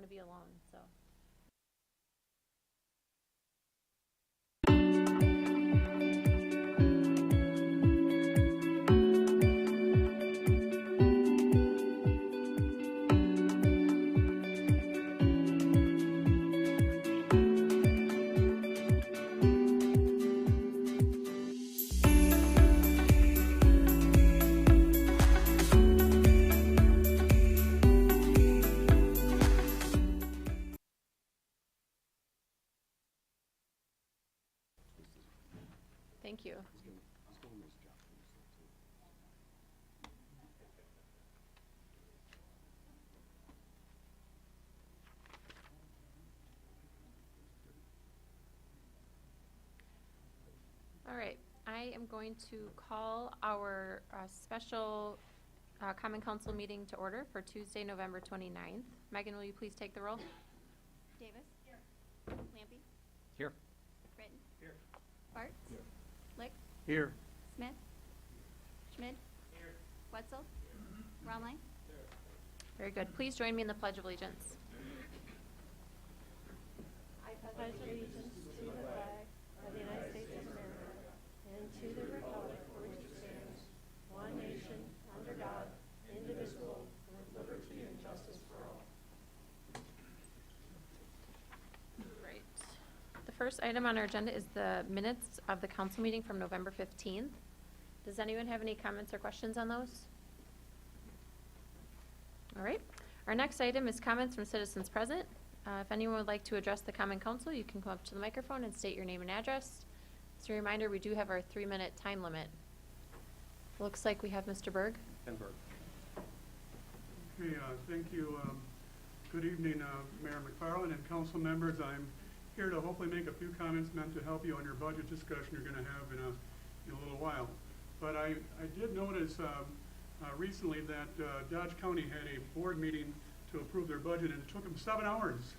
want to be alone, so. Thank you. All right, I am going to call our special Common Council meeting to order for Tuesday, November 29th. Megan, will you please take the roll? Davis? Here. Lampy? Here. Britton? Here. Bartz? Here. Lick? Here. Smith? Schmid? Here. Wetzel? Romline? Here. Very good. Please join me in the Pledge of Allegiance. I pledge allegiance to the flag of the United States of America and to the republic for which it stands, one nation, under God, indivisible, with liberty and justice for all. Right. The first item on our agenda is the minutes of the council meeting from November 15th. Does anyone have any comments or questions on those? All right. Our next item is comments from citizens present. If anyone would like to address the Common Council, you can come up to the microphone and state your name and address. As a reminder, we do have our 3-minute time limit. Looks like we have Mr. Berg. Ken Berg. Okay, thank you. Good evening, Mayor McFarland and council members. I'm here to hopefully make a few comments meant to help you on your budget discussion you're going to have in a little while. But I did notice recently that Dodge County had a board meeting to approve their budget, and it took them 7 hours,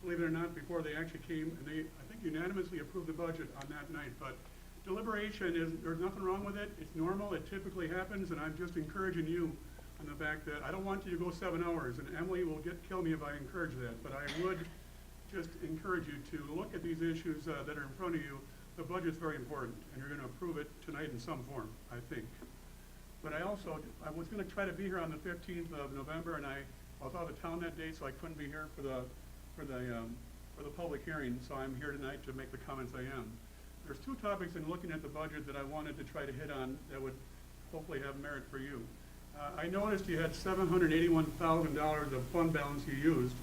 believe it or not, before they actually came, and they, I think, unanimously approved the budget on that night. But deliberation there's nothing wrong with it. It's normal. It typically happens, and I'm just encouraging you on the fact that I don't want you to go 7 hours, and Emily will kill me if I encourage that. But I would just encourage you to look at these issues that are in front of you. The budget's very important, and you're going to approve it tonight in some form, I think. But I was going to try to be here on the 15th of November, and I was out of town that day, so I couldn't be here for the public hearing. So I'm here tonight to make the comments I am. There's 2 topics in looking at the budget that I wanted to try to hit on that would hopefully have merit for you. I noticed you had $781,000 of fund balance you used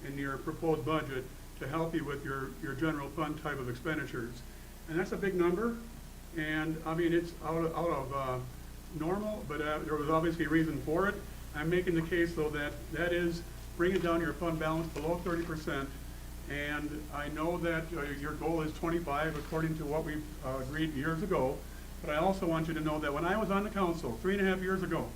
in your proposed budget to help you with your general fund type of expenditures. And that's a big number, and I mean, it's out of normal, but there was obviously a reason for it. I'm making the case, though, that is bringing down your fund balance below 30%, and I know that your goal is 25 according to what we've agreed years ago, but I also want you to know that when I was on the council 3.5 years ago,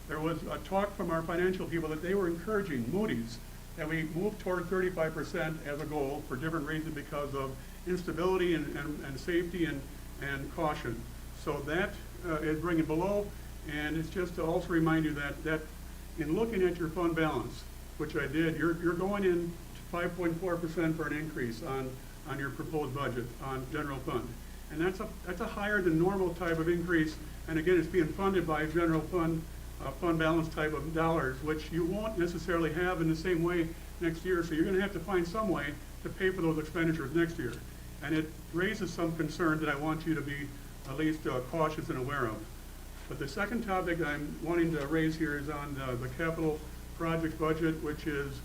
there was a talk from our financial people that they were encouraging Moody's that we move toward 35% as a goal for different reasons because of instability and safety and caution. So that is bringing below, and it's just to also remind you that in looking at your fund balance, which I did, you're going in 5.4% for an increase on your proposed budget on general fund. And that's a higher than normal type of increase, and again, it's being funded by general fund balance type of dollars, which you won't necessarily have in the same way next year, so you're going to have to find some way to pay for those expenditures next year. And it raises some concern that I want you to be at least cautious and aware of. But the second topic I'm wanting to raise here is on the capital projects budget, which is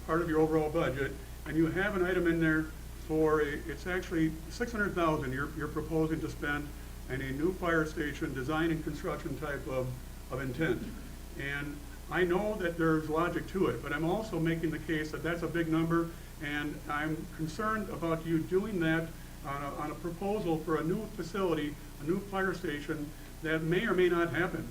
part of your overall budget. And you have an item in there for, it's actually $600,000 you're proposing to spend in a new fire station design and construction type of intent. And I know that there's logic to it, but I'm also making the case that that's a big number, and I'm concerned about you doing that on a proposal for a new facility, a new fire station that may or may not happen.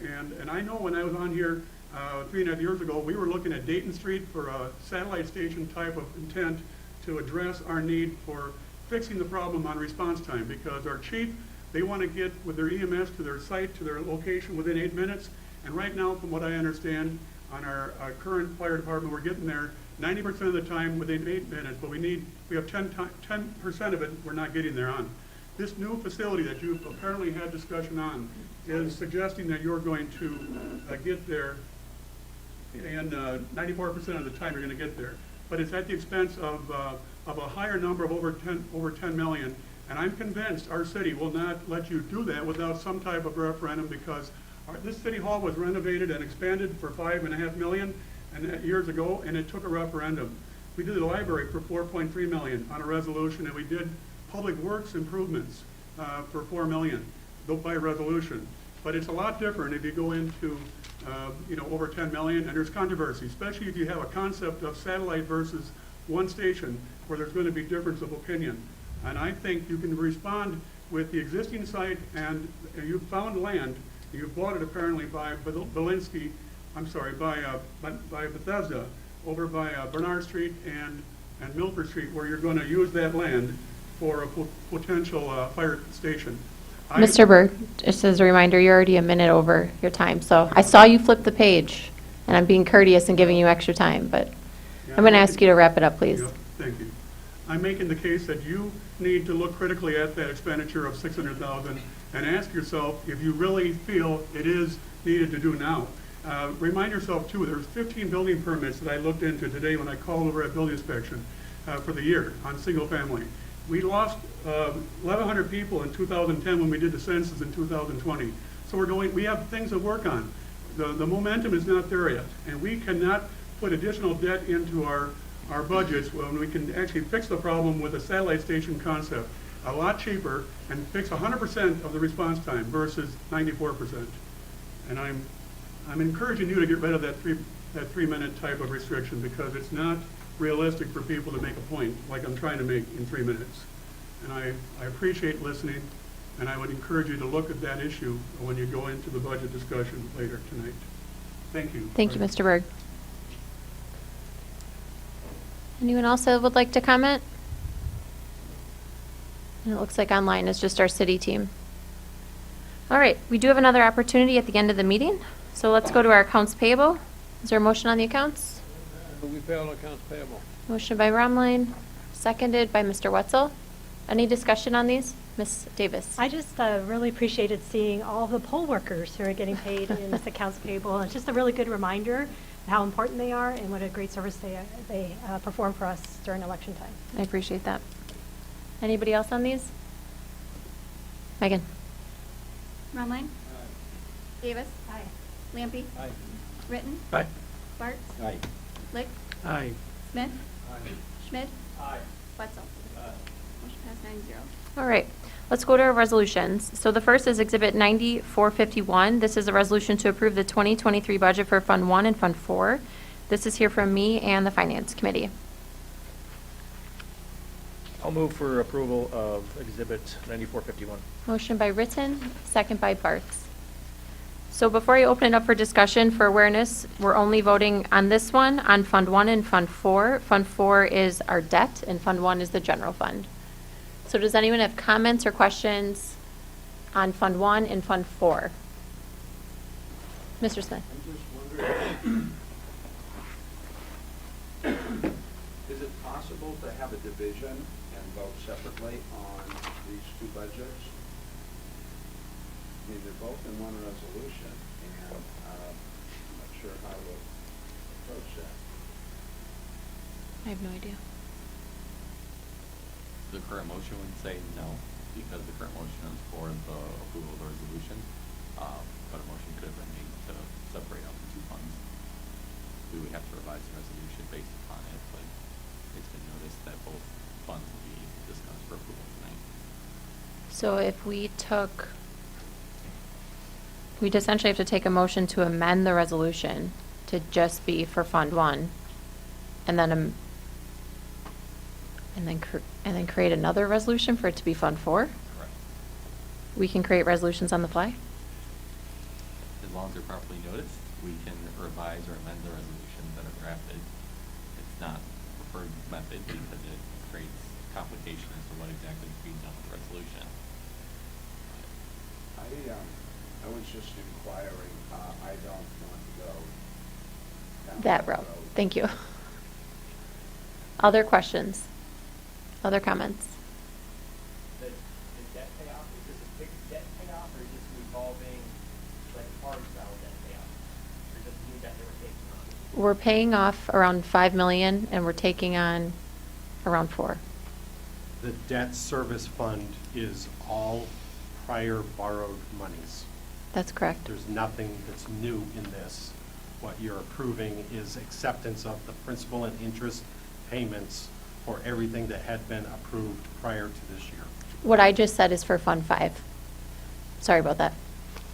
And I know when I was on here 3.5 years ago, we were looking at Dayton Street for a satellite station type of intent to address our need for fixing the problem on response time, because our chief, they want to get with their EMS to their site, to their location within 8 minutes. And right now, from what I understand, on our current fire department, we're getting there 90% of the time within 8 minutes, but we have 10% of it we're not getting there on. This new facility that you've apparently had discussion on is suggesting that you're going to get there, and 94% of the time you're going to get there. But it's at the expense of a higher number of over 10 million. And I'm convinced our city will not let you do that without some type of referendum, because this city hall was renovated and expanded for $5.5 million years ago, and it took a referendum. We did the library for $4.3 million on a resolution, and we did public works improvements for $4 million by resolution. But it's a lot different if you go into over 10 million, and there's controversy, especially if you have a concept of satellite versus one station, where there's going to be difference of opinion. And I think you can respond with the existing site, and you've found land. You've bought it apparently by by Bethesda, over by Bernard Street and Milford Street, where you're going to use that land for a potential fire station. Mr. Berg, just as a reminder, you're already a minute over your time, so I saw you flip the page, and I'm being courteous and giving you extra time, but I'm going to ask you to wrap it up, please. Yep, thank you. I'm making the case that you need to look critically at that expenditure of $600,000 and ask yourself if you really feel it is needed to do now. Remind yourself, too, there's 15 building permits that I looked into today when I called over at building inspection for the year on single family. We lost 1,100 people in 2010 when we did the census in 2020. So we have things to work on. The momentum is not there yet, and we cannot put additional debt into our budgets when we can actually fix the problem with a satellite station concept a lot cheaper and fix 100% of the response time versus 94%. And I'm encouraging you to get rid of that 3-minute type of restriction, because it's not realistic for people to make a point like I'm trying to make in 3 minutes. And I appreciate listening, and I would encourage you to look at that issue when you go into the budget discussion later tonight. Thank you. Thank you, Mr. Berg. Anyone else that would like to comment? And it looks like online is just our city team. All right, we do have another opportunity at the end of the meeting, so let's go to our accounts payable. Is there a motion on the accounts? We pay all accounts payable. Motion by Romline, seconded by Mr. Wetzel. Any discussion on these? Ms. Davis? I just really appreciated seeing all the poll workers who are getting paid in this accounts payable. It's just a really good reminder of how important they are and what a great service they perform for us during election time. I appreciate that. Anybody else on these? Megan? Romline? Davis? Aye. Lampy? Aye. Ritten? Aye. Bart? Aye. Lick? Aye. Smith? Aye. Schmidt? Aye. Wetzel? Motion passed 9-0. All right, let's go to our resolutions. So the first is Exhibit 9451. This is a resolution to approve the 2023 budget for Fund 1 and Fund 4. This is here from me and the Finance Committee. I'll move for approval of Exhibit 9451. Motion by Ritten, second by Bartz. So before I open it up for discussion, for awareness, we're only voting on this one, on Fund 1 and Fund 4. Fund 4 is our debt, and Fund 1 is the general fund. So does anyone have comments or questions on Fund 1 and Fund 4? Mr. Smith? I'm just wondering, is it possible to have a division and vote separately on these two budgets? I mean, they're both in one resolution, and I'm not sure how to approach that. I have no idea. The current motion would say no, because the current motion is for the approval of the resolution. But a motion could have been made to separate out the two funds. We would have to revise the resolution based upon it, but it's been noticed that both funds will be discussed for approval tonight. So if we'd essentially have to take a motion to amend the resolution to just be for Fund 1, and then create another resolution for it to be Fund 4? Correct. We can create resolutions on the fly? As long as they're properly noticed, we can revise or amend the resolutions that are drafted. It's not preferred method because it creates complication as to what exactly is being done with the resolution. I was just inquiring, I don't want to go That route. Thank you. Other questions? Other comments? The debt payoff, is this a fixed debt payoff, or is this revolving, like farm style debt payoff? Or is this new debt that we're taking on? We're paying off around 5 million and we're taking on around 4. The debt service fund is all prior borrowed monies. That's correct. There's nothing that's new in this. What you're approving is acceptance of the principal and interest payments for everything that had been approved prior to this year. What I just said is for Fund 5. Sorry about that.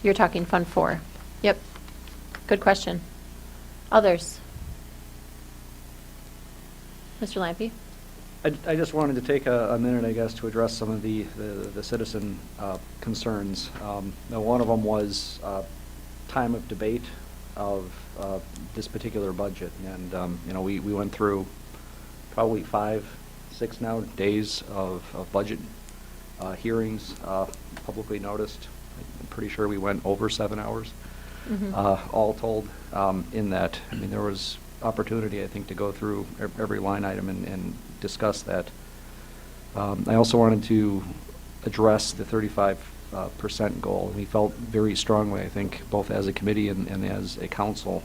You're talking Fund 4. Yep. Good question. Others? Mr. Lampe? I just wanted to take a minute, I guess, to address some of the citizen concerns. Now, one of them was time of debate of this particular budget. And, you know, we went through probably 5, 6 now days of budget hearings, publicly noticed. I'm pretty sure we went over 7 hours, all told, in that. I mean, there was opportunity, I think, to go through every line item and discuss that. I also wanted to address the 35% goal. We felt very strongly, I think, both as a committee and as a council,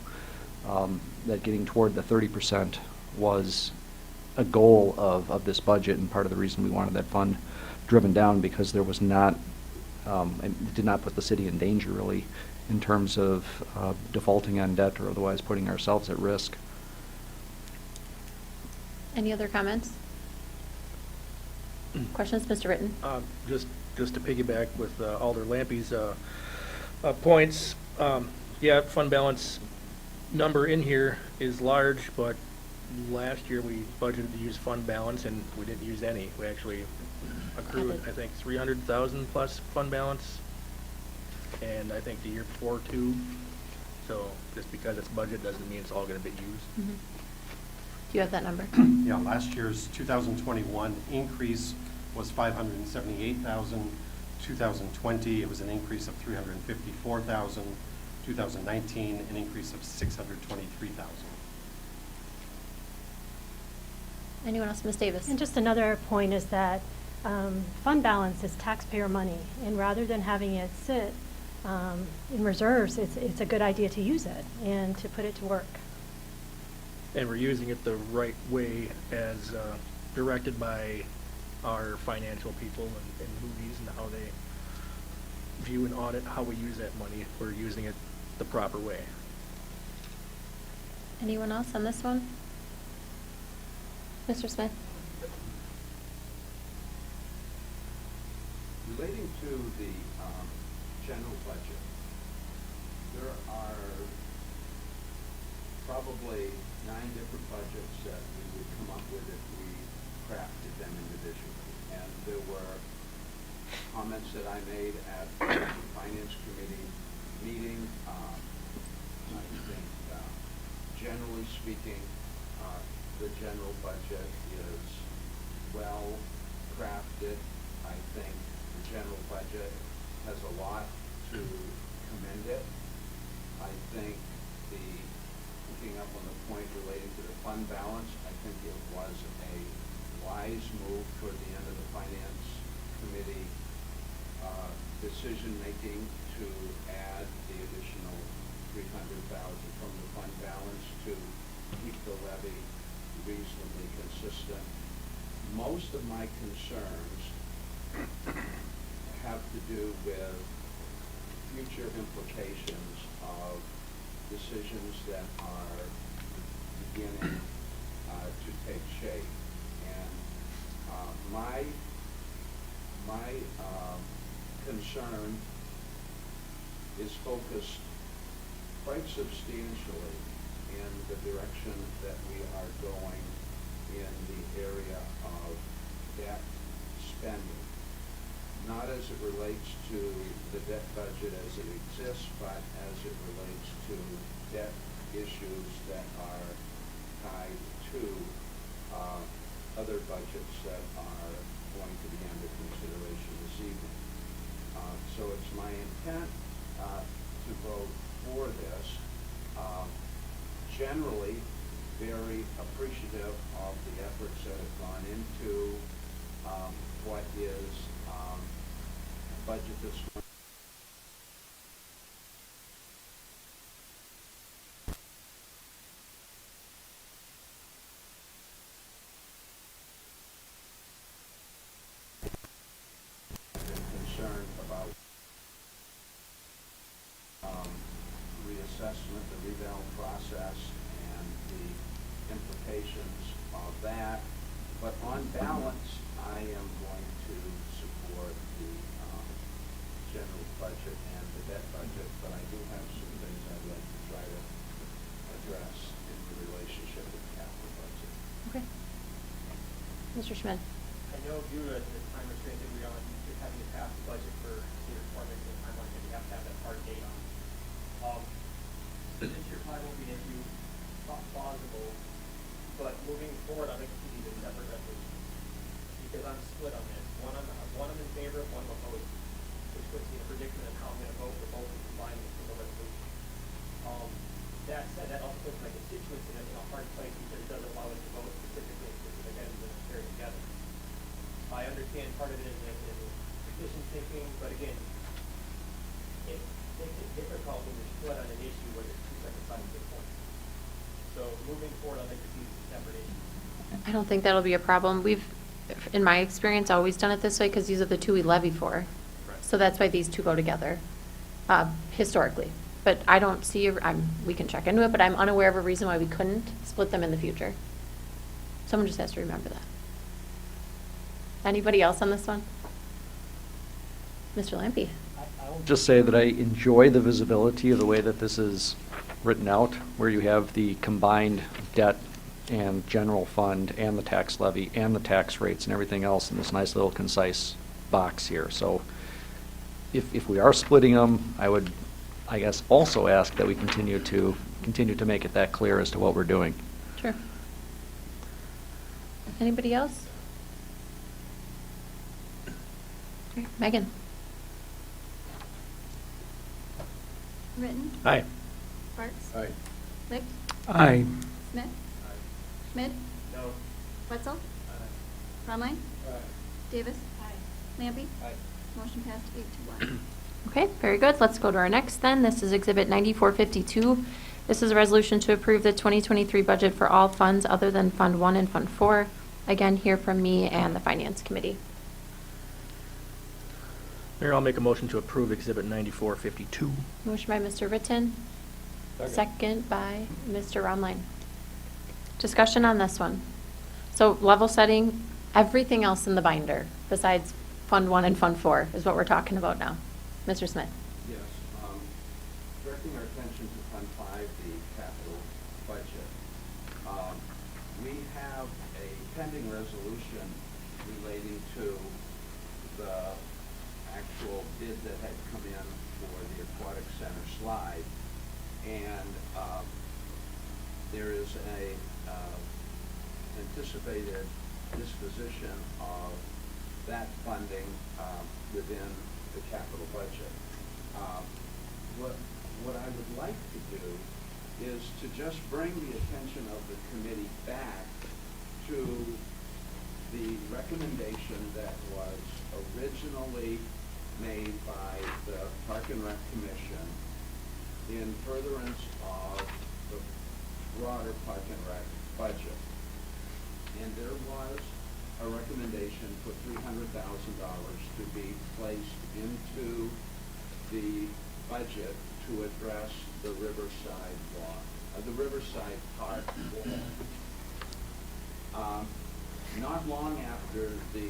that getting toward the 30% was a goal of this budget, and part of the reason we wanted that fund driven down, because there was not, it did not put the city in danger, really, in terms of defaulting on debt or otherwise putting ourselves at risk. Any other comments? Questions, Mr. Ritten? Just to piggyback with Alder Lampe's points, yeah, fund balance number in here is large, but last year we budgeted to use fund balance and we didn't use any. We actually accrued, I think, 300,000 plus fund balance, and I think the year before too. So just because it's budget doesn't mean it's all going to be used. Do you have that number? Yeah, last year's 2021 increase was 578,000. 2020, it was an increase of 354,000. 2019, an increase of 623,000. Anyone else? Ms. Davis? And just another point is that fund balance is taxpayer money, and rather than having it sit in reserves, it's a good idea to use it and to put it to work. And we're using it the right way as directed by our financial people and Moody's and how they view and audit how we use that money. We're using it the proper way. Anyone else on this one? Mr. Smith? Relating to the general budget, there are probably 9 different budgets that we would come up with if we crafted them individually. And there were comments that I made at the Finance Committee meeting. I think, generally speaking, the general budget is well crafted. I think the general budget has a lot to commend it. I think picking up on the point relating to the fund balance, I think it was a wise move toward the end of the Finance Committee decision-making to add the additional 300,000 from the fund balance to keep the levy reasonably consistent. Most of my concerns have to do with future implications of decisions that are beginning to take shape. And my concern is focused quite substantially in the direction that we are going in the area of debt spending. Not as it relates to the debt budget as it exists, but as it relates to debt issues that are tied to other budgets that are going to be under consideration this evening. So it's my intent to vote for this, generally very appreciative of the efforts that have gone into what is a budget that's concerned about reassessment, the revale process, and the implications of that. But on balance, I am going to support the general budget and the debt budget, but I do have some things I'd like to try to address in the relationship with the capital budget. Okay. Mr. Schmidt? I know due to the time restraint that we're on, you're having to pass the budget for your requirements and timeline that you have to have that hard date on. This year probably won't be an issue, plausible, but moving forward, I'd like to see these as separate resolutions. Because I'm split on this. One I'm in favor of, one I'm opposed, which puts me in a predicament of how I'm gonna vote for both and combine them into a resolution. That said, that also puts my constituents in a hard place because it doesn't allow us to vote specifically on specific items and pair together. I understand part of it is petition thinking, but again, it makes it difficult when you're split on an issue where there's two separate sides of the coin. So moving forward, I'd like to see these as separate issues. I don't think that'll be a problem. We've, in my experience, always done it this way because these are the two we levy for. So that's why these two go together, historically. But I don't see, we can check into it, but I'm unaware of a reason why we couldn't split them in the future. Someone just has to remember that. Anybody else on this one? Mr. Lampy? I will just say that I enjoy the visibility of the way that this is written out, where you have the combined debt and general fund and the tax levy and the tax rates and everything else in this nice little concise box here. So if we are splitting them, I would, I guess, also ask that we continue to make it that clear as to what we're doing. Sure. Anybody else? Okay, Megan? Ritten, Aye. Sparks, Aye. Lick, Aye. Smith, Schmidt, No. Wetzel, Fromline, Davis, Lampy. Motion passed 8-1. Okay, very good. Let's go to our next then. This is Exhibit 9452. This is a resolution to approve the 2023 budget for all funds other than Fund 1 and Fund 4. Again, here from me and the Finance Committee. Mayor, I'll make a motion to approve Exhibit 9452. Motion by Mr. Ritten. Second by Mr. Romline. Discussion on this one. So level setting, everything else in the binder besides Fund 1 and Fund 4 is what we're talking about now. Mr. Smith? Yes, directing our attention to Fund 5, the capital budget. We have a pending resolution relating to the actual bid that had come in for the aquatic center slide. And there is a anticipated disposition of that funding within the capital budget. What I would like to do is to just bring the attention of the committee back to the recommendation that was originally made by the Park and Rec Commission in furtherance of the broader Park and Rec budget. And there was a recommendation for $300,000 to be placed into the budget to address the Riverside Park wall. Not long after the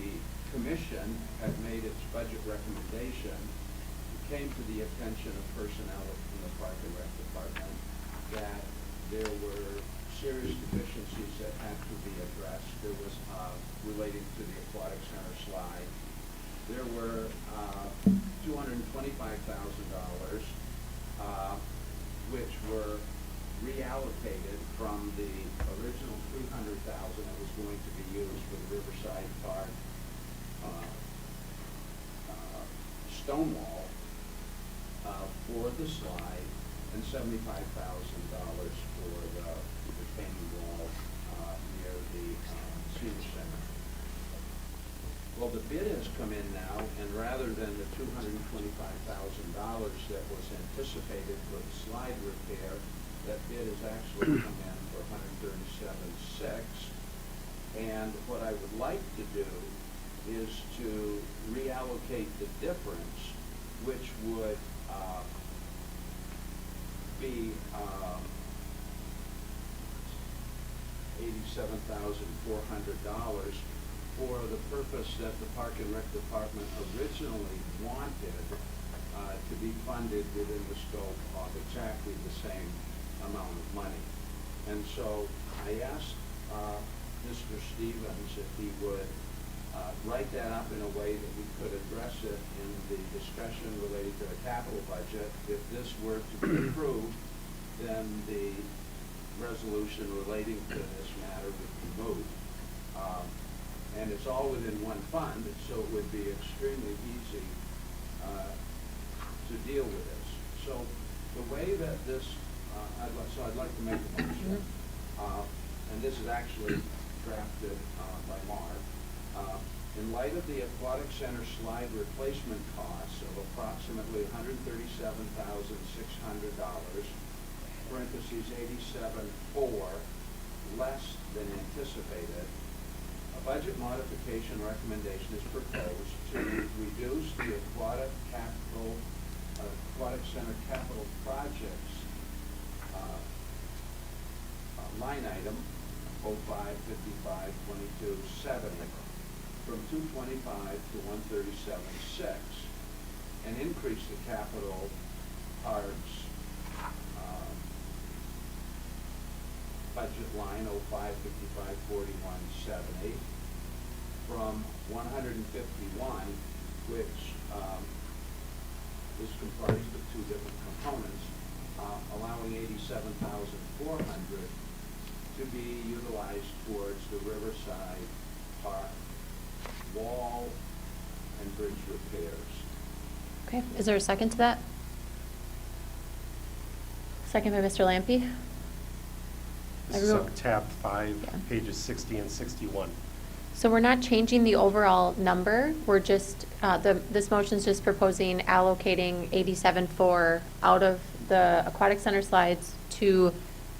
commission had made its budget recommendation, it came to the attention of personnel in the Park and Rec Department that there were serious deficiencies that had to be addressed. There was relating to the aquatic center slide. There were $225,000 which were reallocated from the original $300,000 that was going to be used for the Riverside Park stone wall for the slide, and $75,000 for the retaining wall near the senior center. Well, the bid has come in now, and rather than the $225,000 that was anticipated for the slide repair, that bid has actually come in for $137,600. And what I would like to do is to reallocate the difference, which would be $87,400 for the purpose that the Park and Rec Department originally wanted to be funded within the scope of exactly the same amount of money. And so I asked Mr. Stevens if he would write that up in a way that we could address it in the discussion related to the capital budget. If this were to be approved, then the resolution relating to this matter would be moved. And it's all within one fund, so it would be extremely easy to deal with this. So the way that this, I'd like to make a motion, and this is actually drafted by Mark. In light of the aquatic center slide replacement costs of approximately $137,600, parentheses 87,400, less than anticipated, a budget modification recommendation is proposed to reduce the aquatic center capital projects line item 05552270 from 225 to 137.6, and increase the capital parks budget line 05554170 from 151, which is comprised of two different components, allowing 87,400 to be utilized towards the Riverside Park wall and bridge repairs. Okay, is there a second to that? Second by Mr. Lampy. This is Everyone- on tab 5, Yeah. pages 60 and 61. So we're not changing the overall number, we're just, this motion's just proposing allocating 87,400 out of the aquatic center slides to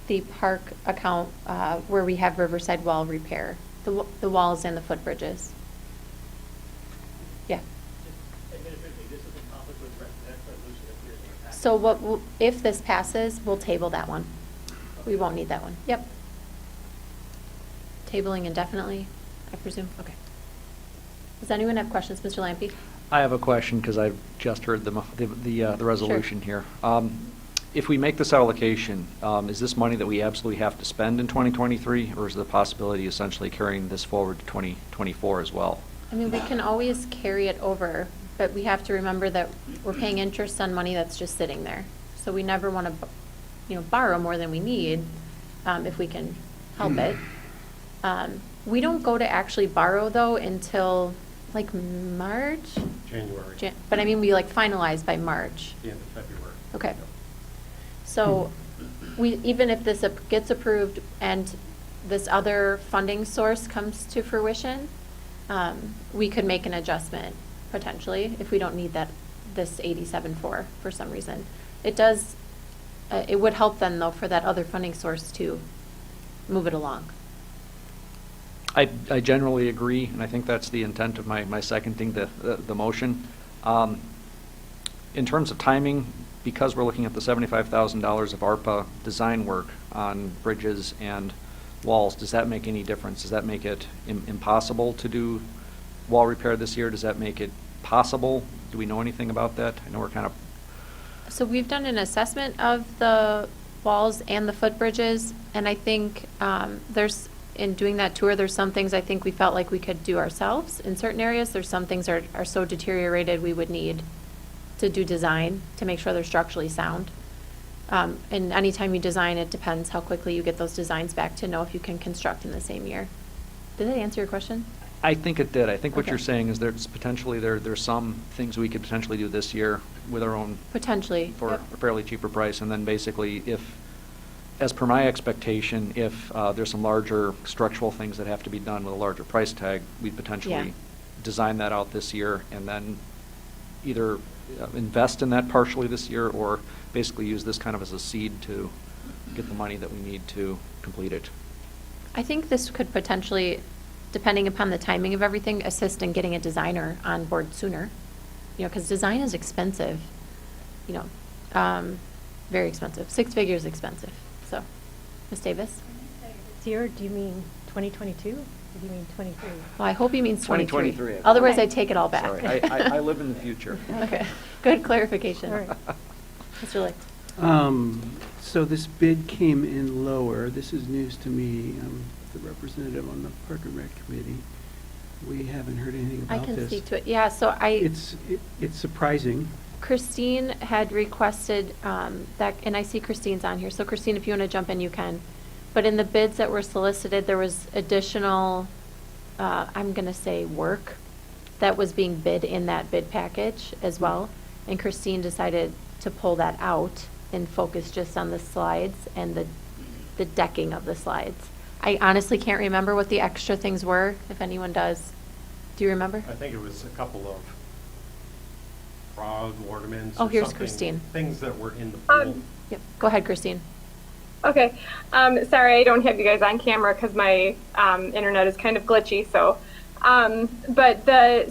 the park account, where we have Riverside wall repair, the walls and the footbridges. Yeah. Administratively, this is in conflict with the next resolution if we're going to pass. So if this passes, we'll table that one. We won't need that one. Yep. Tabling indefinitely, I presume? Okay. Does anyone have questions, Mr. Lampy? I have a question, because I've just heard the resolution here. If we make this allocation, is this money that we absolutely have to spend in 2023, or is there the possibility essentially carrying this forward to 2024 as well? I mean, we can always carry it over, but we have to remember that we're paying interest on money that's just sitting there. So we never want to, borrow more than we need, if we can help it. We don't go to actually borrow, though, until like March? January. But I mean, we like finalize by March. The end of February. Okay. Yep. So even if this gets approved and this other funding source comes to fruition, we could make an adjustment potentially if we don't need this 87,400 for some reason. It would help then though for that other funding source to move it along. I generally agree, and I think that's the intent of my seconding the motion. In terms of timing, because we're looking at the $75,000 of ARPA design work on bridges and walls, does that make any difference? Does that make it impossible to do wall repair this year? Does that make it possible? Do we know anything about that? I know we're kind of... So we've done an assessment of the walls and the footbridges, and I think in doing that tour, there's some things I think we felt like we could do ourselves. In certain areas, there's some things are so deteriorated we would need to do design to make sure they're structurally sound. And anytime you design, it depends how quickly you get those designs back to know if you can construct in the same year. Did that answer your question? I think it did. I think what you're Okay. saying is there's potentially, there's some things we could potentially do this year with our own. Potentially, For yep. a fairly cheaper price, and then basically if, as per my expectation, if there's some larger structural things that have to be done with a larger price tag, we'd Yeah. potentially design that out this year and then either invest in that partially this year or basically use this kind of as a seed to get the money that we need to complete it. I think this could potentially, depending upon the timing of everything, assist in getting a designer on board sooner. You know, because design is expensive, you know, very expensive. 6 figures expensive. So, Ms. Davis? This year, do you mean 2022, or do you mean 23? Well, I hope he means 23. 2023, I think. Otherwise, Okay. I take it all back. Sorry, I live in the future. Okay, good clarification. All right. Mr. Licht? So this bid came in lower. This is news to me. I'm the representative on the Park and Rec Committee. We haven't heard anything I about this. can speak to it. Yeah, so It's surprising. Christine had requested that, and I see Christine's on here, so Christine, if you want to jump in, you can. But in the bids that were solicited, there was additional, I'm going to say, work that was being bid in that bid package as well. And Christine decided to pull that out and focus just on the slides and the decking of the slides. I honestly can't remember what the extra things were, if anyone does. Do you remember? I think it was a couple of frog ornaments. Oh, or here's something, Christine. Things that were in the pool. Yep, go ahead, Christine. Okay. Sorry, I don't have you guys on camera because my internet is kind of glitchy. So,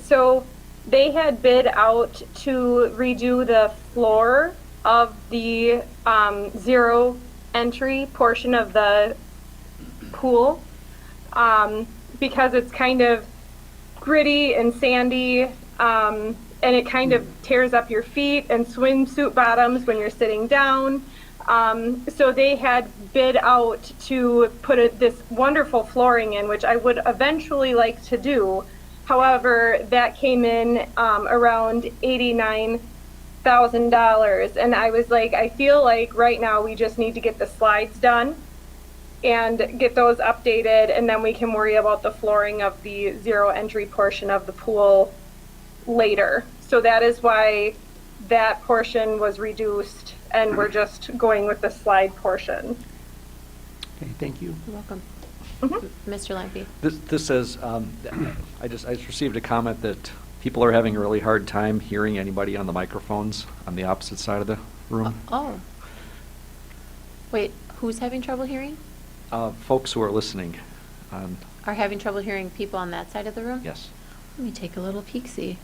so they had bid out to redo the floor of the zero entry portion of the pool because it's kind of gritty and sandy, and it kind of tears up your feet and swimsuit bottoms when you're sitting down. So they had bid out to put this wonderful flooring in, which I would eventually like to do. However, that came in around $89,000, and I was like, I feel like right now we just need to get the slides done and get those updated, and then we can worry about the flooring of the zero entry portion of the pool later. So that is why that portion was reduced, and we're just going with the slide portion. Okay, thank you. You're welcome. Mhm. Mr. Lampe? This says, I just received a comment that people are having a really hard time hearing anybody on the microphones on the opposite side of the room. Oh. Wait, who's having trouble hearing? Folks who are listening, Are having trouble hearing people on that side of the room? yes. Let me take a little peek-see.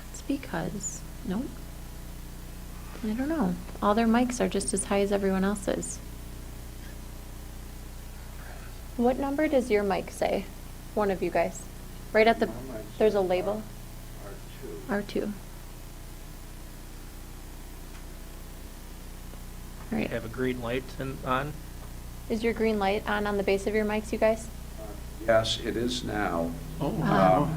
That's because, nope. I don't know. All their mics are just as high as everyone else's. What number does your mic say? One of you guys. Right at the, My mic there's a says label? R2. R2. All right. Have a green light on? Is your green light on the base of your mics, you guys? Yes, it is now. Oh, wow.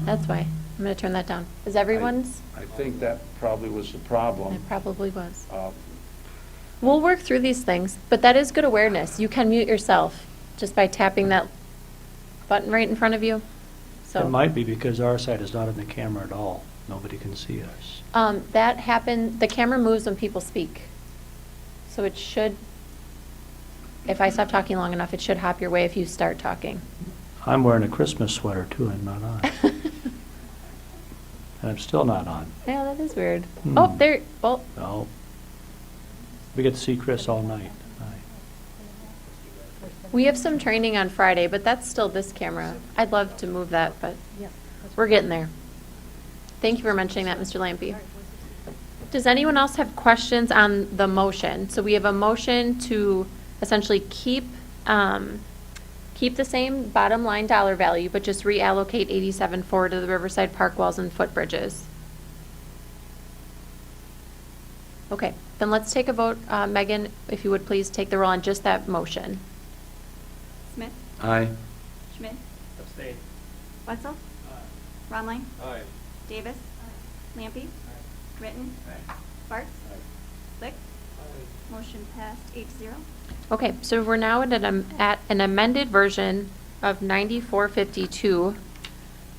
That's why. I'm going to turn that down. Is everyone's? I think that probably was the problem. It probably was. Uh, We'll work through these things, but that is good awareness. You can mute yourself just by tapping that button right in front of you. So It might be because our side is not in the camera at all. Nobody can see us. that happened. The camera moves when people speak, so it should. If I stop talking long enough, it should hop your way if you start talking. I'm wearing a Christmas sweater too, and not on. And I'm still not on. Yeah, that is weird. Hmm. Oh, there. Well, No. We get to see Chris all night. we have some training on Friday, but that's still this camera. I'd love to move that, but Yep. we're getting there. Thank you for mentioning that, Mr. Lampe. Does anyone else have questions on the motion? So we have a motion to essentially keep the same bottom line dollar value, but just reallocate 87.4 to the Riverside Park walls and footbridges. Okay, then let's take a vote. Megan, if you would please take the roll on just that motion. Smith, Aye. Schmidt, Abstain. Wetzel, Ronline, Aye. Davis, Lampy, Ritten, Bartz, Lick, Motion passed 8-0. Okay, so we're now at an amended version of 9452.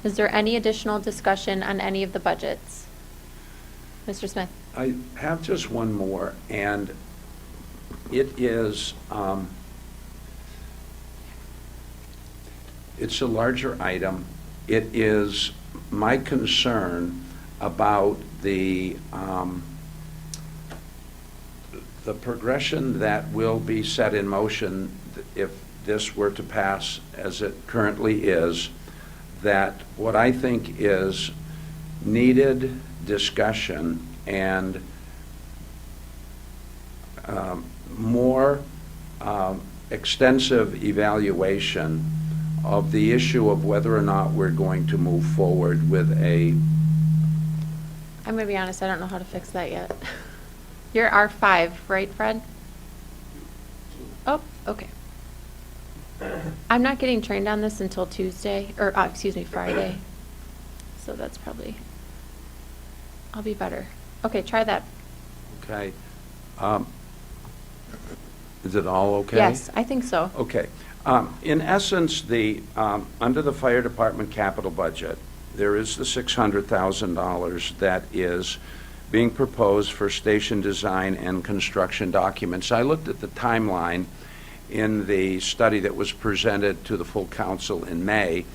Is there any additional discussion on any of the budgets? Mr. Smith? I have just one more, and it is, it's a larger item. It is my concern about the progression that will be set in motion if this were to pass as it currently is, that what I think is needed discussion and more extensive evaluation of the issue of whether or not we're going to move forward with a. I'm going to be honest, I don't know how to fix that yet. You're R5, right, Fred? Oh, okay. I'm not getting trained on this until Tuesday, or, excuse me, Friday. So that's probably, I'll be better. Okay, try that. Okay. Is it all okay? Yes, I think so. Okay. In essence, under the fire department capital budget, there is the $600,000 that is being proposed for station design and construction documents. I looked at the timeline in the study that was presented to the full council in May,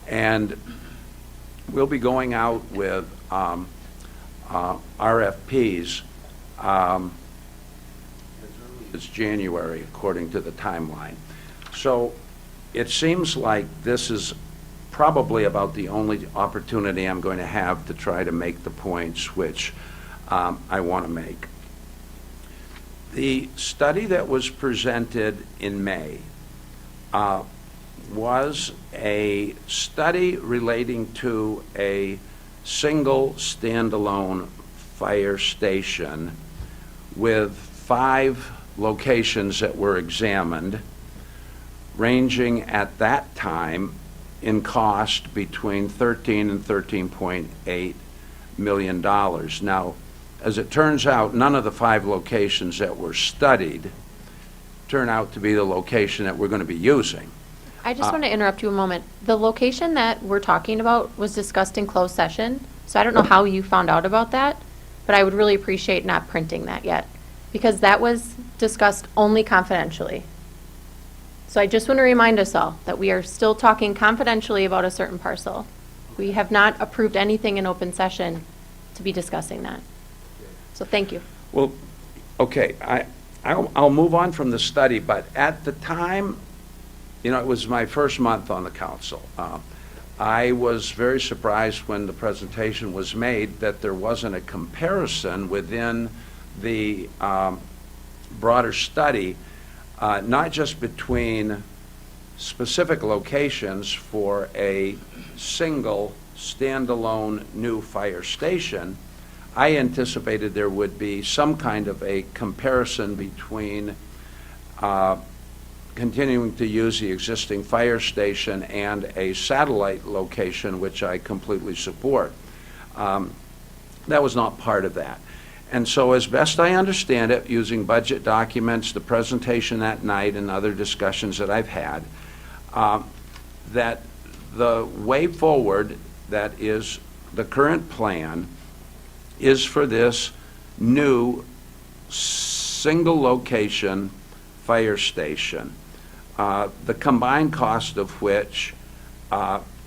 and we'll be going out with RFPs as early as January, according to the timeline. So it seems like this is probably about the only opportunity I'm going to have to try to make the points which I want to make. The study that was presented in May was a study relating to a single standalone fire station with 5 locations that were examined, ranging at that time in cost between $13 and $13.8 million. Now, as it turns out, none of the 5 locations that were studied turn out to be the location that we're going to be using. I just want to interrupt you a moment. The location that we're talking about was discussed in closed session, so I don't know how you found out about that, but I would really appreciate not printing that yet, because that was discussed only confidentially. So I just want to remind us all that we are still talking confidentially about a certain parcel. We have not approved anything in open session to be discussing that. So thank you. Well, okay, I'll move on from the study, but at the time, you know, it was my first month on the council. I was very surprised when the presentation was made that there wasn't a comparison within the broader study, not just between specific locations for a single standalone new fire station. I anticipated there would be some kind of a comparison between continuing to use the existing fire station and a satellite location, which I completely support. That was not part of that. And so as best I understand it, using budget documents, the presentation that night, and other discussions that I've had, that the way forward, that is the current plan, is for this new single location fire station, the combined cost of which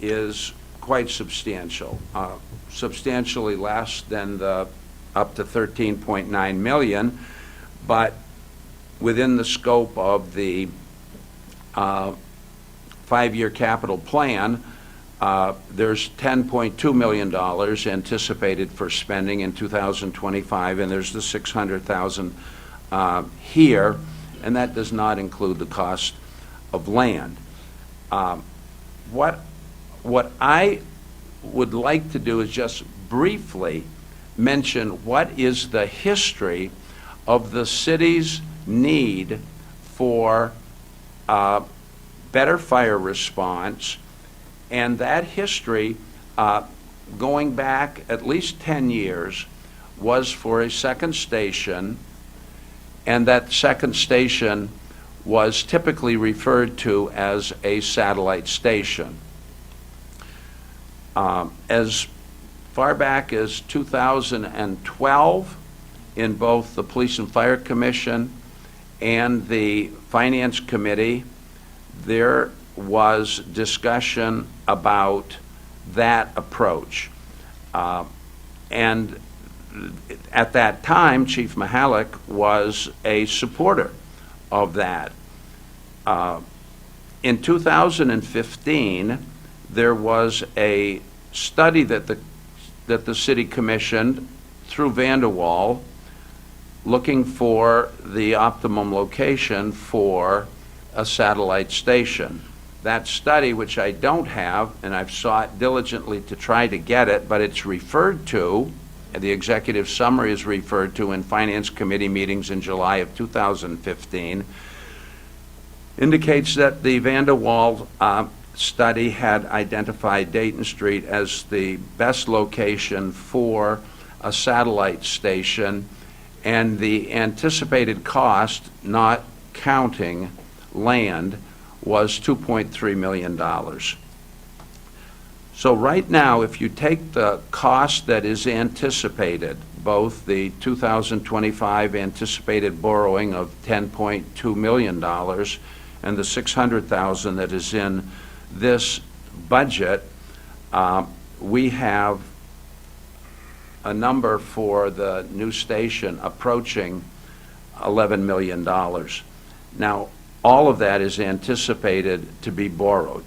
is quite substantial, substantially less than the up to $13.9 million, but within the scope of the 5-year capital plan, there's $10.2 million anticipated for spending in 2025, and there's the $600,000 here, and that does not include the cost of land. What I would like to do is just briefly mention what is the history of the city's need for better fire response, and that history, going back at least 10 years, was for a second station and that second station was typically referred to as a satellite station. As far back as 2012, in both the Police and Fire Commission and the Finance Committee, there was discussion about that approach. And at that time, Chief Mahalik was a supporter of that. In 2015, there was a study that the city commissioned through Vanderwall, looking for the optimum location for a satellite station. That study, which I don't have, and I've sought diligently to try to get it, but it's referred to, the executive summary is referred to in Finance Committee meetings in July of 2015, indicates that the Vanderwall study had identified Dayton Street as the best location for a satellite station, and the anticipated cost, not counting land, was $2.3 million. So right now, if you take the cost that is anticipated, both the 2025 anticipated borrowing of $10.2 million and the $600,000 that is in this budget, we have a number for the new station approaching $11 million. Now, all of that is anticipated to be borrowed,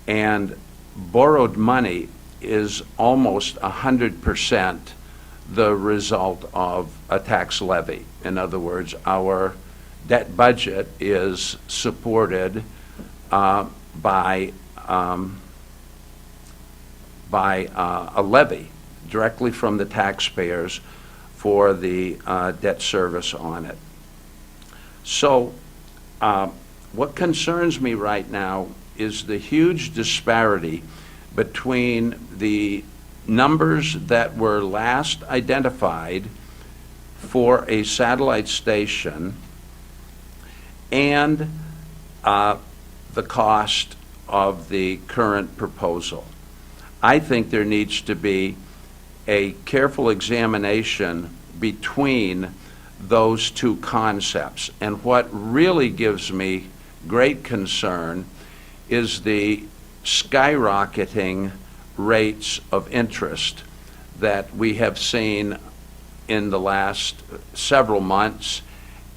and borrowed money is almost 100% the result of a tax levy. In other words, our debt budget is supported by a levy directly from the taxpayers for the debt service on it. So what concerns me right now is the huge disparity between the numbers that were last identified for a satellite station and the cost of the current proposal. I think there needs to be a careful examination between those two concepts. And what really gives me great concern is the skyrocketing rates of interest that we have seen in the last several months,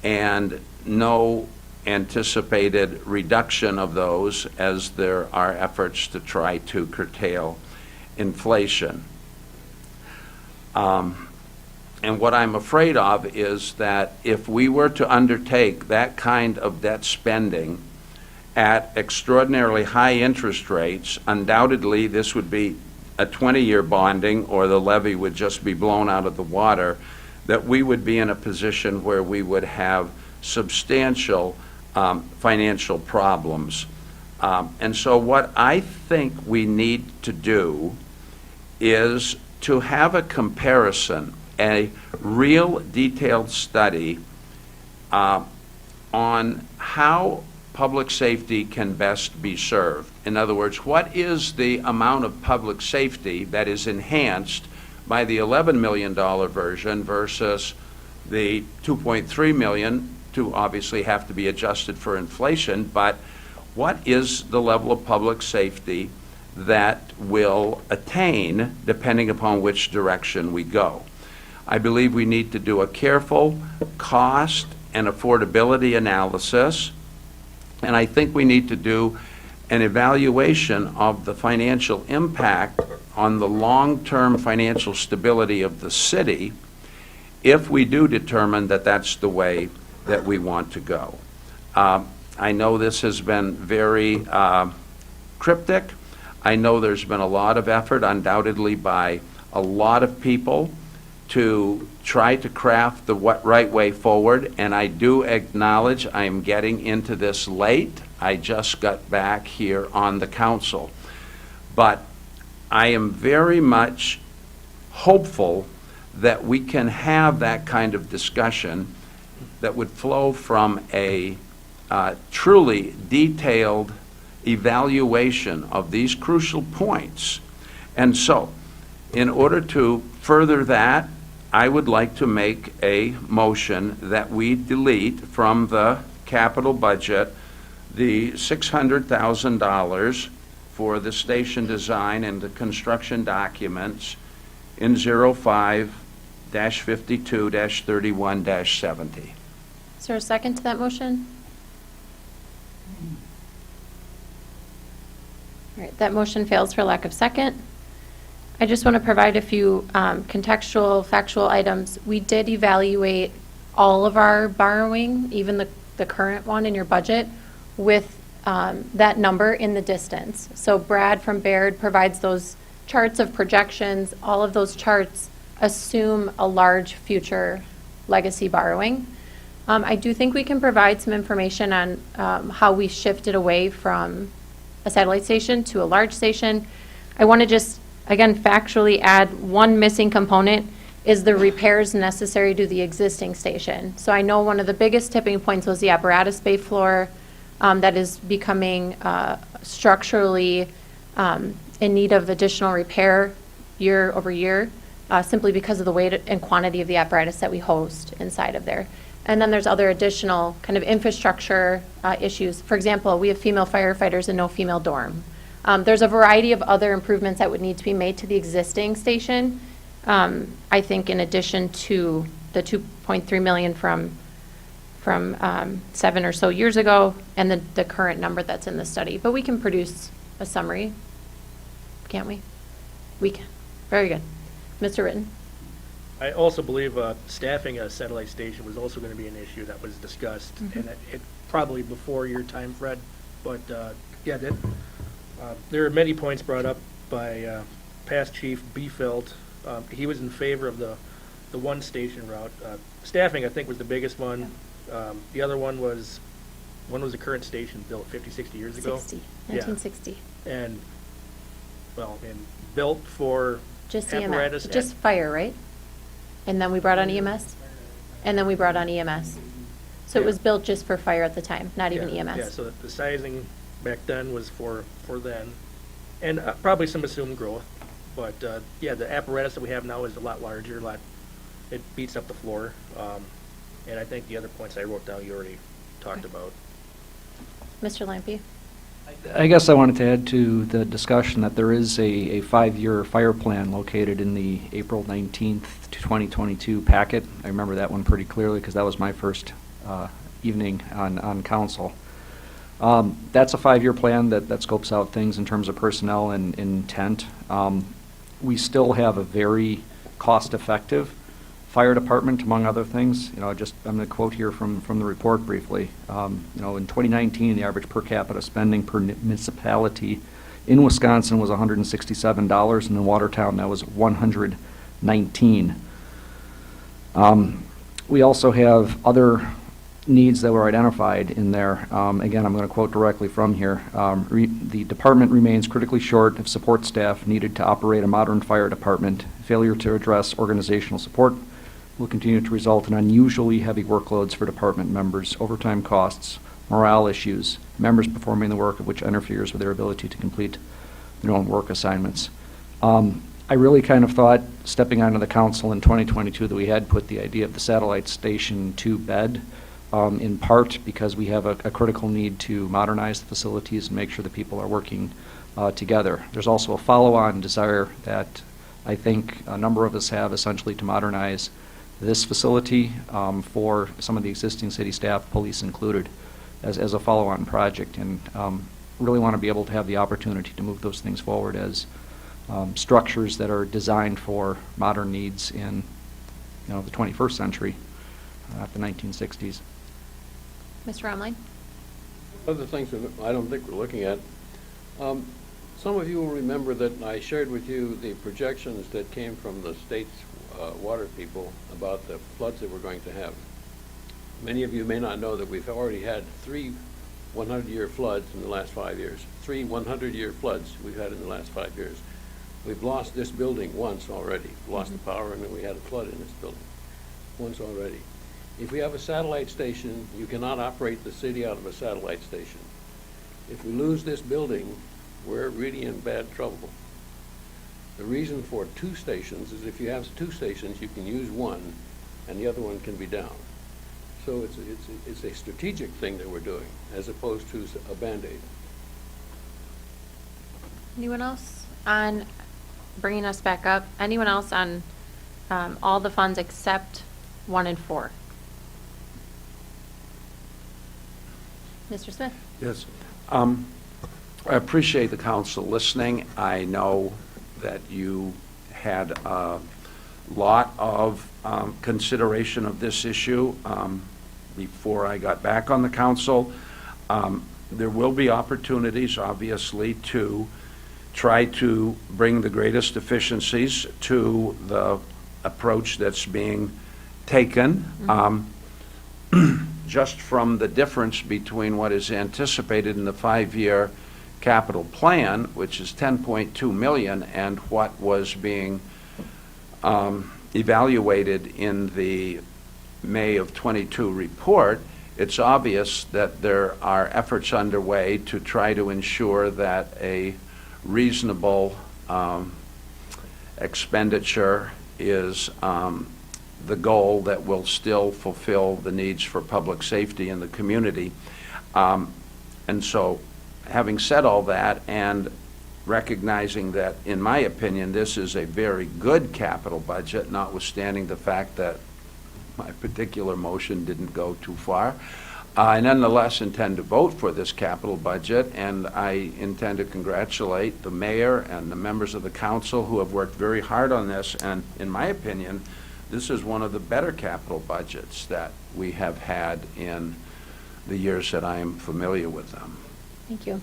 and no anticipated reduction of those as there are efforts to try to curtail inflation. And what I'm afraid of is that if we were to undertake that kind of debt spending at extraordinarily high interest rates, undoubtedly this would be a 20-year bonding, or the levy would just be blown out of the water, that we would be in a position where we would have substantial financial problems. And so what I think we need to do is to have a comparison, a real detailed study on how public safety can best be served. In other words, what is the amount of public safety that is enhanced by the $11 million version versus the $2.3 million, to obviously have to be adjusted for inflation, but what is the level of public safety that will attain depending upon which direction we go? I believe we need to do a careful cost and affordability analysis, and I think we need to do an evaluation of the financial impact on the long-term financial stability of the city if we do determine that that's the way that we want to go. I know this has been very cryptic. I know there's been a lot of effort, undoubtedly by a lot of people, to try to craft the right way forward, and I do acknowledge I am getting into this late. I just got back here on the council. But I am very much hopeful that we can have that kind of discussion that would flow from a truly detailed evaluation of these crucial points. And so, in order to further that, I would like to make a motion that we delete from the capital budget the $600,000 for the station design and the construction documents in 05-52-31-70. Is there a second to that motion? All right, that motion fails for lack of second. I just want to provide a few contextual, factual items. We did evaluate all of our borrowing, even the current one in your budget, with that number in the distance. So Brad from Baird provides those charts of projections. All of those charts assume a large future legacy borrowing. I do think we can provide some information on how we shifted away from a satellite station to a large station. I want to just, again, factually add one missing component is the repairs necessary to the existing station. So I know one of the biggest tipping points was the apparatus bay floor that is becoming structurally in need of additional repair year over year, simply because of the weight and quantity of the apparatus that we host inside of there. And then there's other additional kind of infrastructure issues. For example, we have female firefighters and no female dorm. There's a variety of other improvements that would need to be made to the existing station. I think in addition to the $2.3 million from 7 or so years ago and the current number that's in the study. But we can produce a summary, can't we? We can. Very good. Mr. Ritten? I also believe staffing a satellite station was also going to be an issue that was discussed, and it probably before your time, Fred, but yeah, there are many points brought up by past Chief Biefeld. He was in favor of the one station route. Staffing, I think, was the biggest one. The other one was, when was the current station built, 50, 60 years ago? 1960. Yeah. And, well, built for just apparatus. EMS, just fire, right? And then we brought on EMS? And then we brought on EMS. So it was built just for fire at the time, not even EMS. Yeah, so the sizing back then was for then. And probably some assumed growth. But, yeah, the apparatus that we have now is a lot larger, it beats up the floor. And I think the other points I wrote down you already talked about. Mr. Lampe? I guess I wanted to add to the discussion that there is a 5-year fire plan located in the April 19th to 2022 packet. I remember that one pretty clearly because that was my first evening on council. That's a 5-year plan that scopes out things in terms of personnel and intent. We still have a very cost-effective fire department, among other things. I'm going to quote here from the report briefly. In 2019, the average per capita spending per municipality in Wisconsin was $167, and in Watertown that was $119. We also have other needs that were identified in there. Again, I'm going to quote directly from here. The department remains critically short of support staff needed to operate a modern fire department. Failure to address organizational support will continue to result in unusually heavy workloads for department members, overtime costs, morale issues, members performing the work of which interferes with their ability to complete their own work assignments. I really kind of thought, stepping onto the council in 2022, that we had put the idea of the satellite station to bed, in part because we have a critical need to modernize the facilities and make sure that people are working together. There's also a follow-on desire that I think a number of us have, essentially to modernize this facility for some of the existing city staff, police included, as a follow-on project, and really want to be able to have the opportunity to move those things forward as structures that are designed for modern needs in the 21st century, not the 1960s. Mr. Romline? Other things that I don't think we're looking at. Some of you will remember that I shared with you the projections that came from the state's water people about the floods that we're going to have. Many of you may not know that we've already had 3 100-year floods in the last 5 years. 3 100-year floods we've had in the last 5 years. We've lost this building once already. Lost the power, and then we had a flood in this building once already. If we have a satellite station, you cannot operate the city out of a satellite station. If we lose this building, we're really in bad trouble. The reason for 2 stations is if you have 2 stations, you can use one, and the other one can be down. So it's a strategic thing that we're doing, as opposed to a Band-Aid. Anyone else on bringing us back up? Anyone else on all the funds except 1 and 4? Mr. Smith? Yes. I appreciate the council listening. I know that you had a lot of consideration of this issue before I got back on the council. There will be opportunities, obviously, to try to bring the greatest efficiencies to the approach that's being taken. Just from the difference between what is anticipated in the 5-year capital plan, which is 10.2 million, and what was being evaluated in the May of 22 report, it's obvious that there are efforts underway to try to ensure that a reasonable expenditure is the goal that will still fulfill the needs for public safety in the community. And so, having said all that, and recognizing that, in my opinion, this is a very good capital budget, notwithstanding the fact that my particular motion didn't go too far, I nonetheless intend to vote for this capital budget, and I intend to congratulate the mayor and the members of the council who have worked very hard on this, and in my opinion, this is one of the better capital budgets that we have had in the years that I am familiar with them. Thank you.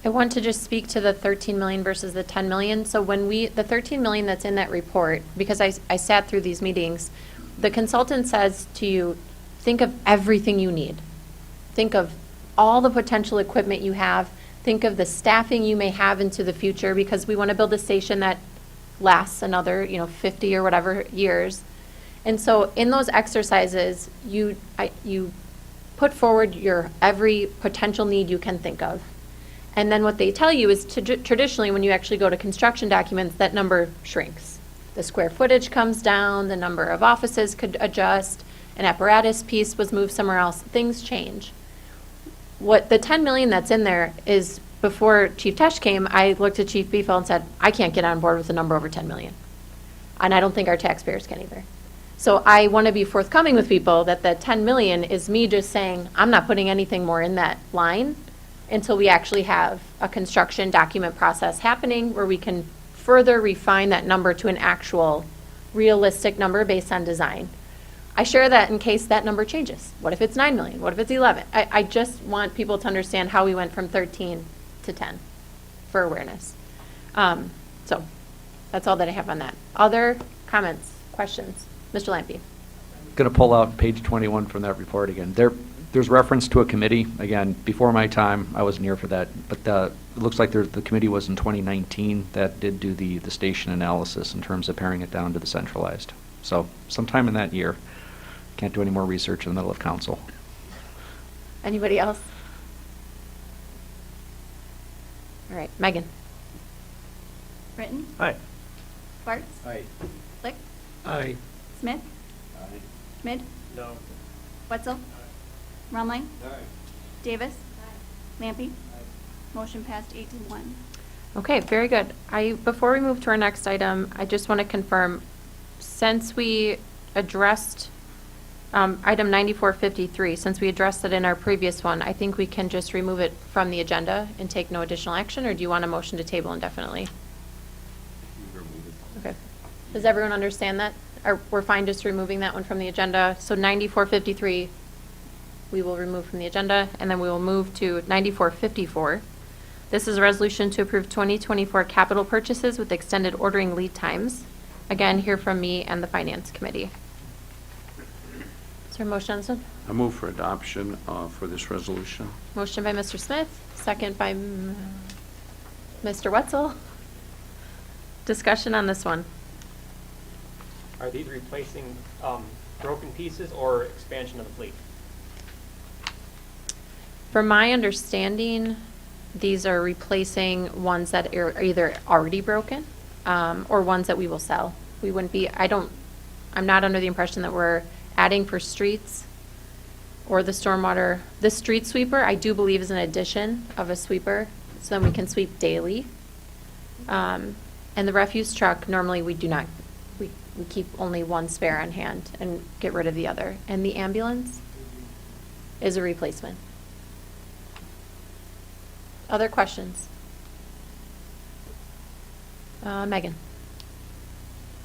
I want to just speak to the 13 million versus the 10 million. So when the 13 million that's in that report, because I sat through these meetings, the consultant says to you, think of everything you need. Think of all the potential equipment you have. Think of the staffing you may have into the future, because we want to build a station that lasts another, 50 or whatever years. And so in those exercises, you put forward your every potential need you can think of. And then what they tell you is traditionally when you actually go to construction documents, that number shrinks. The square footage comes down, the number of offices could adjust, an apparatus piece was moved somewhere else, things change. What the 10 million that's in there is, before Chief Tesh came, I looked at Chief Beefel and said, I can't get on board with a number over 10 million. And I don't think our taxpayers can either. So I want to be forthcoming with people that the 10 million is me just saying, I'm not putting anything more in that line until we actually have a construction document process happening where we can further refine that number to an actual realistic number based on design. I share that in case that number changes. What if it's 9 million? What if it's 11? I just want people to understand how we went from 13 to 10 for awareness. So that's all that I have on that. Other comments, questions? Mr. Lampe. Going to pull out page 21 from that report again. There's reference to a committee. Again, before my time, I wasn't here for that, but it looks like the committee was in 2019 that did do the station analysis in terms of paring it down to the centralized. So sometime in that year. Can't do any more research in the middle of council. Anybody else? All right, Megan. Britton? Aye. Bartz? Aye. Lick? Aye. Smith? Aye. Schmid? No. Wetzel? Rumline? Aye. Davis? Lampy? Motion passed 8-1. Okay, very good. Before we move to our next item, I just want to confirm, since we addressed item 9453, since we addressed it in our previous one, I think we can just remove it from the agenda and take no additional action, or do you want a motion to table indefinitely? Okay. Does everyone understand that? We're fine just removing that one from the agenda. So 9453, we will remove from the agenda, and then we will move to 9454. This is a resolution to approve 2024 capital purchases with extended ordering lead times. Again, hear from me and the Finance Committee. Is there a motion on this one? I move for adoption for this resolution. Motion by Mr. Smith, second by Mr. Wetzel. Discussion on this one. Are these replacing broken pieces or expansion of the fleet? From my understanding, these are replacing ones that are either already broken, or ones that we will sell. We wouldn't be, I'm not under the impression that we're adding for streets or the stormwater. The street sweeper, I do believe, is an addition of a sweeper, so then we can sweep daily. And the refuse truck, normally we do not, we keep only one spare on hand and get rid of the other. And the ambulance is a replacement. Other questions? Megan?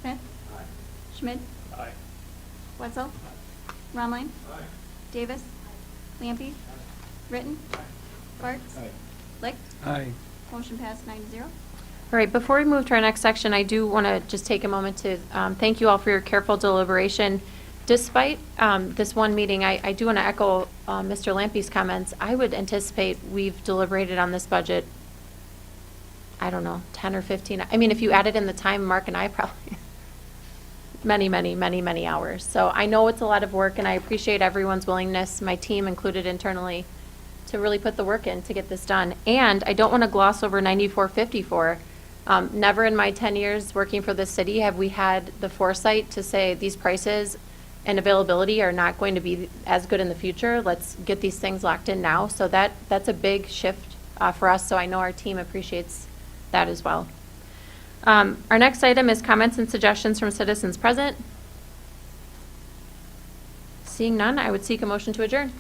Smith? Schmidt? Aye. Wetzel? Rumline? Davis? Lampy? Ritten? Sparks? Lick? Aye. Motion passed 9-0. All right, before we move to our next section, I do want to just take a moment to thank you all for your careful deliberation. Despite this one meeting, I do want to echo Mr. Lampy's comments. I would anticipate we've deliberated on this budget, I don't know, 10 or 15. I mean, if you added in the time, Mark and I probably many hours. So I know it's a lot of work, and I appreciate everyone's willingness, my team included internally, to really put the work in to get this done. And I don't want to gloss over 9454. Never in my 10 years working for this city have we had the foresight to say these prices and availability are not going to be as good in the future. Let's get these things locked in now. So that's a big shift for us. So I know our team appreciates that as well. Our next item is comments and suggestions from citizens present. Seeing none, I would seek a motion to adjourn.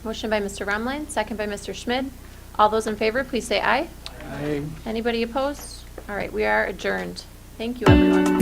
Motion by Mr. Rumline, second by Mr. Schmid. All those in favor, please say aye. Aye. Anybody opposed? All right, we are adjourned. Thank you, everyone.